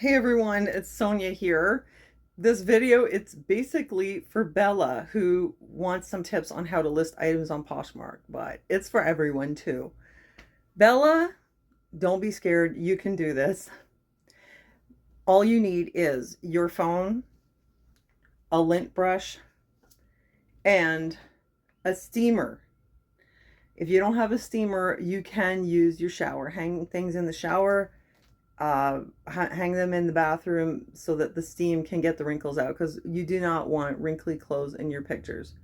Hey everyone, it's Sonia here. This video, it's basically for Bella who wants some tips on how to list items on Poshmark, but it's for everyone too. Bella, don't be scared. You can do this. All you need is your phone, a lint brush, and a steamer. If you don't have a steamer, you can use your shower. Hang things in the shower. Hang them in the bathroom so that the steam can get the wrinkles out, because you do not want wrinkly clothes in your pictures.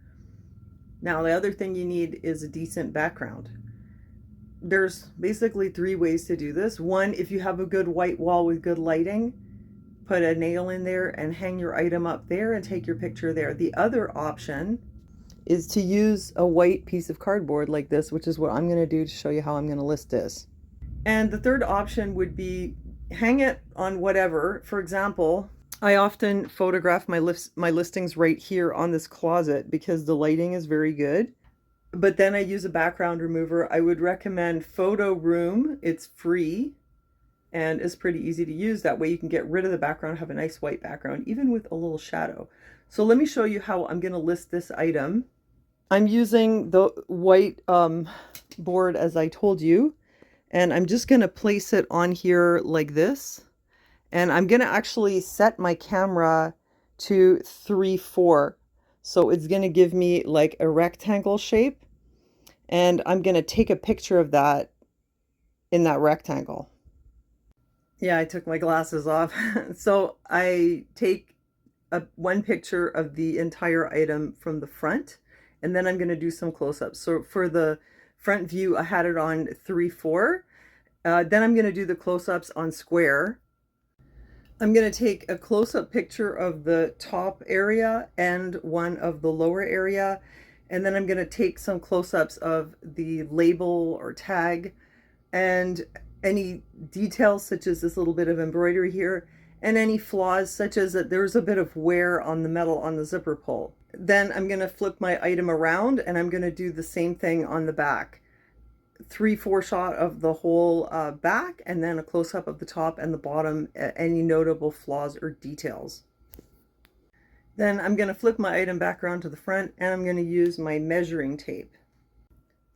Now, the other thing you need is a decent background. There's basically three ways to do this. One, if you have a good white wall with good lighting, put a nail in there and hang your item up there and take your picture there. The other option is to use a white piece of cardboard like this, which is what I'm going to do to show you how I'm going to list this. And the third option would be hang it on whatever. For example, I often photograph my listings right here on this closet because the lighting is very good. But then I use a background remover. I would recommend Photo Room. It's free and is pretty easy to use. That way you can get rid of the background, have a nice white background, even with a little shadow. So let me show you how I'm going to list this item. I'm using the white board as I told you. And I'm just going to place it on here like this. And I'm going to actually set my camera to 3:4. So it's going to give me like a rectangle shape. And I'm going to take a picture of that in that rectangle. Yeah, I took my glasses off. So I take one picture of the entire item from the front. And then I'm going to do some close-ups. So for the front view, I had it on 3:4. Then I'm going to do the close-ups on square. I'm going to take a close-up picture of the top area and one of the lower area. And then I'm going to take some close-ups of the label or tag and any details such as this little bit of embroidery here, and any flaws such as that there's a bit of wear on the metal on the zipper pull. Then I'm going to flip my item around and I'm going to do the same thing on the back. 3:4 shot of the whole back, and then a close-up of the top and the bottom, any notable flaws or details. Then I'm going to flip my item back around to the front and I'm going to use my measuring tape.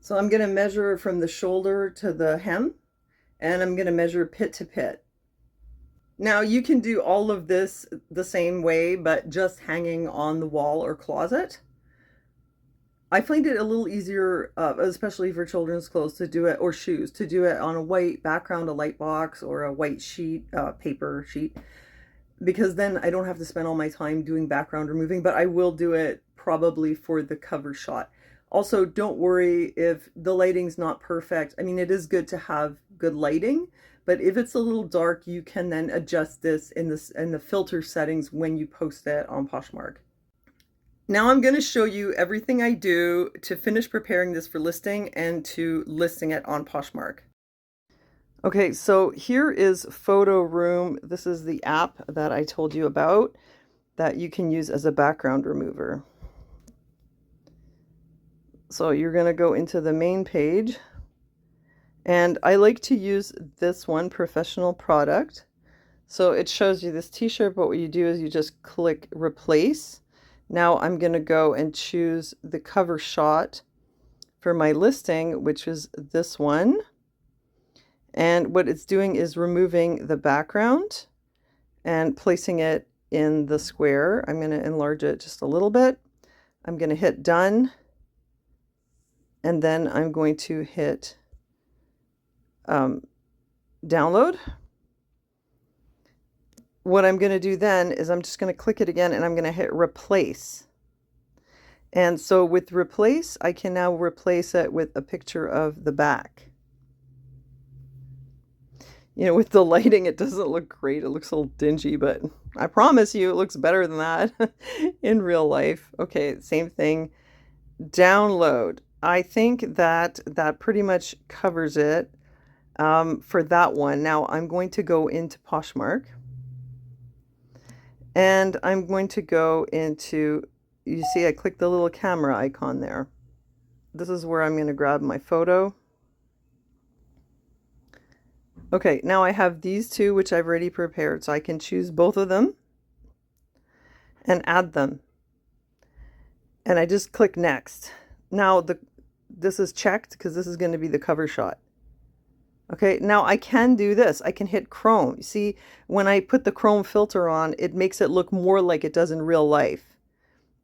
So I'm going to measure from the shoulder to the hem, and I'm going to measure pit to pit. Now you can do all of this the same way, but just hanging on the wall or closet. I find it a little easier, especially for children's clothes, to do it, or shoes, to do it on a white background, a light box, or a white sheet, paper sheet, because then I don't have to spend all my time doing background removing, but I will do it probably for the cover shot. Also, don't worry if the lighting's not perfect. I mean, it is good to have good lighting, but if it's a little dark, you can then adjust this in the filter settings when you post it on Poshmark. Now I'm going to show you everything I do to finish preparing this for listing and to listing it on Poshmark. Okay, so here is Photo Room. This is the app that I told you about that you can use as a background remover. So you're going to go into the main page, and I like to use this one, Professional Product. So it shows you this t-shirt, but what you do is you just click Replace. Now I'm going to go and choose the cover shot for my listing, which is this one. And what it's doing is removing the background and placing it in the square. I'm going to enlarge it just a little bit. I'm going to hit done. And then I'm going to hit download. What I'm going to do then is I'm just going to click it again and I'm going to hit replace. And so with replace, I can now replace it with a picture of the back. You know, with the lighting, it doesn't look great. It looks a little dingy, but I promise you it looks better than that in real life. Okay, same thing. Download. I think that pretty much covers it for that one. Now I'm going to go into Poshmark. And I'm going to go into, you see I clicked the little camera icon there. This is where I'm going to grab my photo. Okay, now I have these two, which I've already prepared, so I can choose both of them and add them. And I just click next. Now this is checked because this is going to be the cover shot. Okay, now I can do this. I can hit chrome. You see, when I put the chrome filter on, it makes it look more like it does in real life.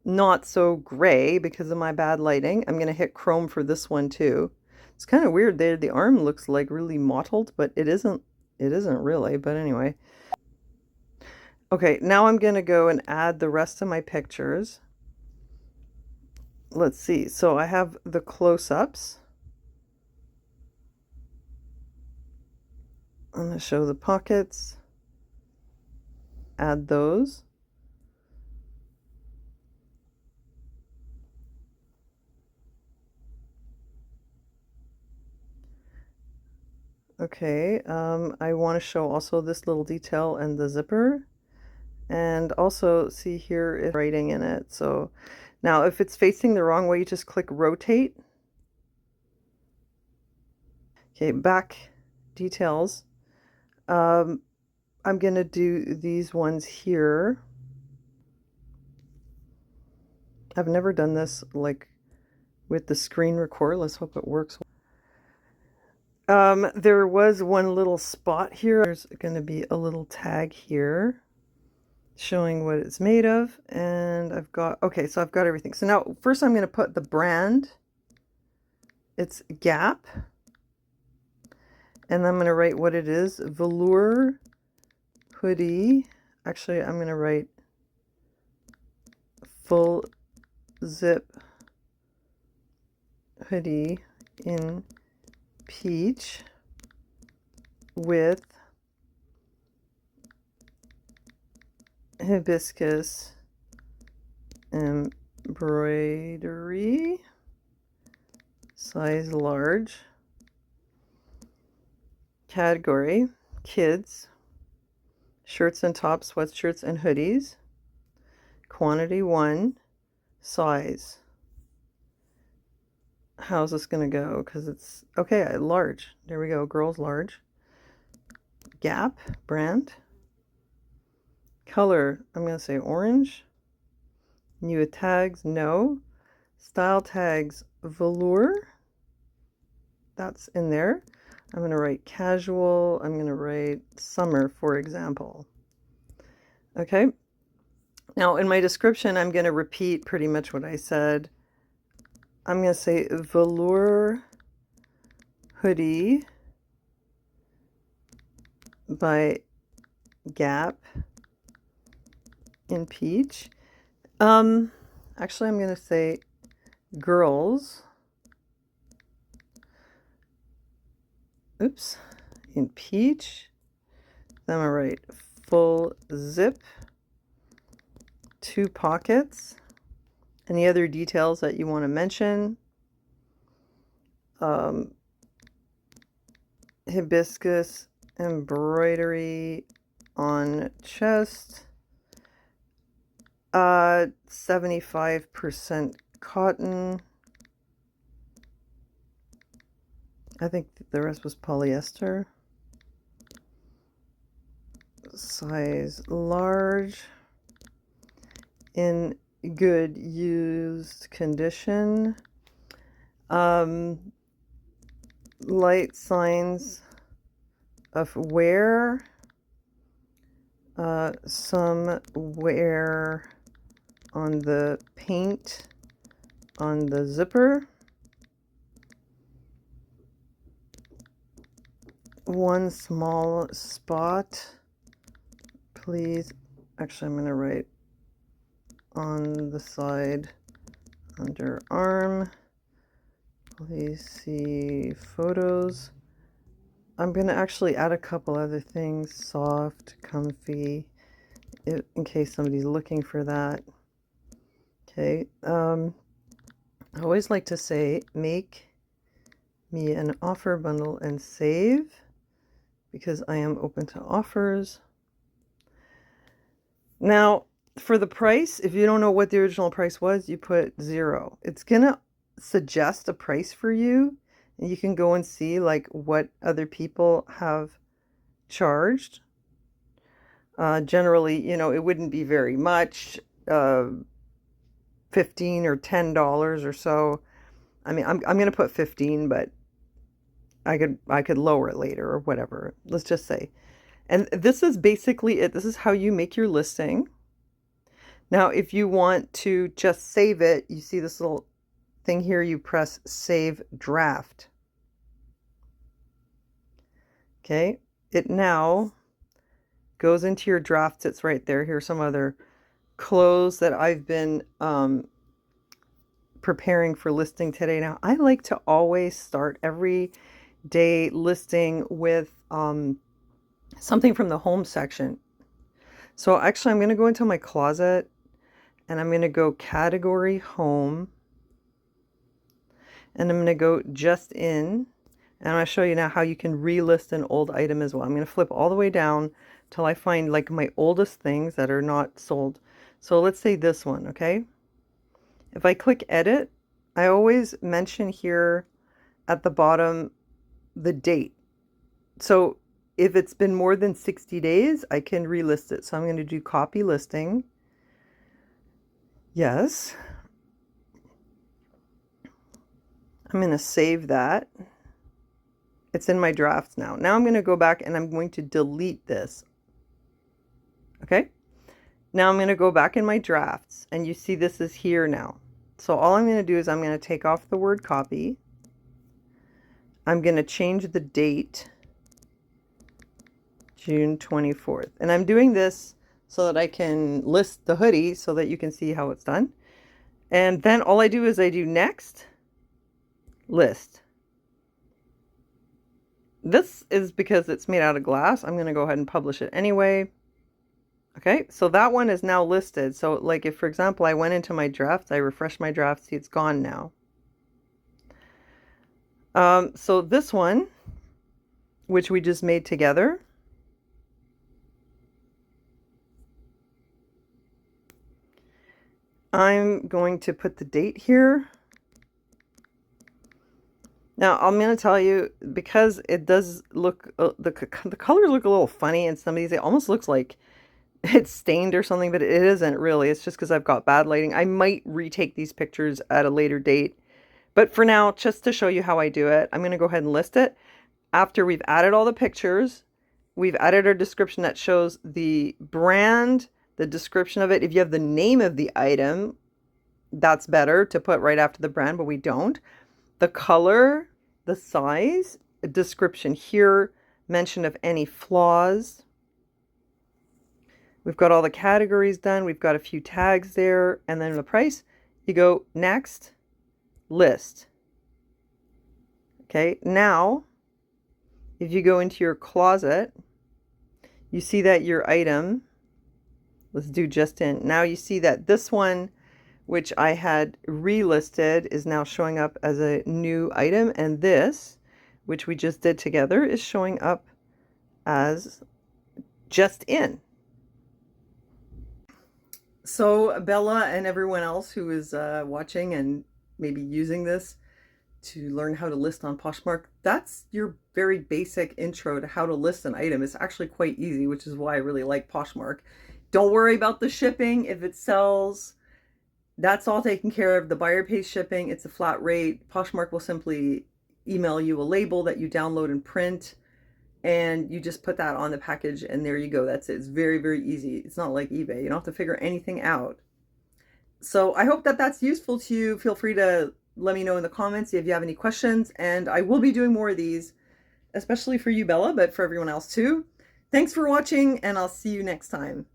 Not so gray because of my bad lighting. I'm going to hit chrome for this one too. It's kind of weird there. The arm looks like really mottled, but it isn't really, but anyway. Okay, now I'm going to go and add the rest of my pictures. Let's see. So I have the close-ups. I'm going to show the pockets. Add those. Okay, I want to show also this little detail and the zipper. And also see here it's writing in it. So now if it's facing the wrong way, you just click rotate. Okay, back details. I'm going to do these ones here. I've never done this like with the screen record. Let's hope it works. There was one little spot here. There's going to be a little tag here showing what it's made of. And I've got, okay, so I've got everything. So now first I'm going to put the brand. It's Gap. And I'm going to write what it is. Velour hoodie. Actually, I'm going to write full zip hoodie in peach with hibiscus embroidery, size large. Category, kids, shirts and tops, sweatshirts and hoodies. Quantity 1, size. How's this going to go? Because it's, okay, large. There we go, girls large. Gap, brand. Color, I'm going to say orange. New tags, no. Style tags, velour. That's in there. I'm going to write casual. I'm going to write summer, for example. Okay. Now, in my description, I'm going to repeat pretty much what I said. I'm going to say velour hoodie by Gap in peach. Actually, I'm going to say girls. Oops, in peach. Then I'm going to write full zip, 2 pockets. Any other details that you want to mention? Hibiscus embroidery on chest. 75% cotton. I think the rest was polyester. Size large. In good used condition. Light signs of wear. Some wear on the paint on the zipper. 1 small spot, please. Actually, I'm going to write on the side under arm. Please see photos. I'm going to actually add a couple other things. Soft, comfy, in case somebody's looking for that. Okay. I always like to say, make me an offer bundle and save, because I am open to offers. Now, for the price, if you don't know what the original price was, you put 0. It's going to suggest a price for you, and you can go and see like what other people have charged. Generally, you know, it wouldn't be very much, $15 or $10 or so. I mean, I'm going to put 15, but I could lower it later or whatever. Let's just say. And this is basically it. This is how you make your listing. Now, if you want to just save it, you see this little thing here, you press Save Draft. Okay, it now goes into your drafts. It's right there. Here's some other clothes that I've been preparing for listing today. Now, I like to always start every day listing with something from the home section. So actually, I'm going to go into my closet and I'm going to go category home. And I'm going to go just in. And I'm going to show you now how you can relist an old item as well. I'm going to flip all the way down till I find like my oldest things that are not sold. So let's say this one, okay? If I click edit, I always mention here at the bottom the date. So if it's been more than 60 days, I can relist it. So I'm going to do copy listing. Yes. I'm going to save that. It's in my drafts now. Now I'm going to go back and I'm going to delete this. Okay. Now I'm going to go back in my drafts and you see this is here now. So all I'm going to do is I'm going to take off the word copy. I'm going to change the date, June 24th. And I'm doing this so that I can list the hoodie so that you can see how it's done. And then all I do is I do next, list. This is because it's made out of glass. I'm going to go ahead and publish it anyway. Okay, so that one is now listed. So like if, for example, I went into my drafts, I refresh my draft, see it's gone now. So this one, which we just made together, I'm going to put the date here. Now, I'm going to tell you, because it does look, the colors look a little funny in some of these. It almost looks like it's stained or something, but it isn't really. It's just because I've got bad lighting. I might retake these pictures at a later date. But for now, just to show you how I do it, I'm going to go ahead and list it. After we've added all the pictures, we've added our description that shows the brand, the description of it. If you have the name of the item, that's better to put right after the brand, but we don't. The color, the size, a description here, mention of any flaws. We've got all the categories done. We've got a few tags there. And then the price, you go next, list. Okay, now, if you go into your closet, you see that your item, let's do just in. Now you see that this one, which I had relisted, is now showing up as a new item. And this, which we just did together, is showing up as just in. So Bella and everyone else who is watching and maybe using this to learn how to list on Poshmark, that's your very basic intro to how to list an item. It's actually quite easy, which is why I really like Poshmark. Don't worry about the shipping. If it sells, that's all taken care of. The buyer pays shipping. It's a flat rate. Poshmark will simply email you a label that you download and print, and you just put that on the package, and there you go. That's it. It's very, very easy. It's not like eBay. You don't have to figure anything out. So I hope that that's useful to you. Feel free to let me know in the comments if you have any questions, and I will be doing more of these, especially for you, Bella, but for everyone else too. Thanks for watching, and I'll see you next time.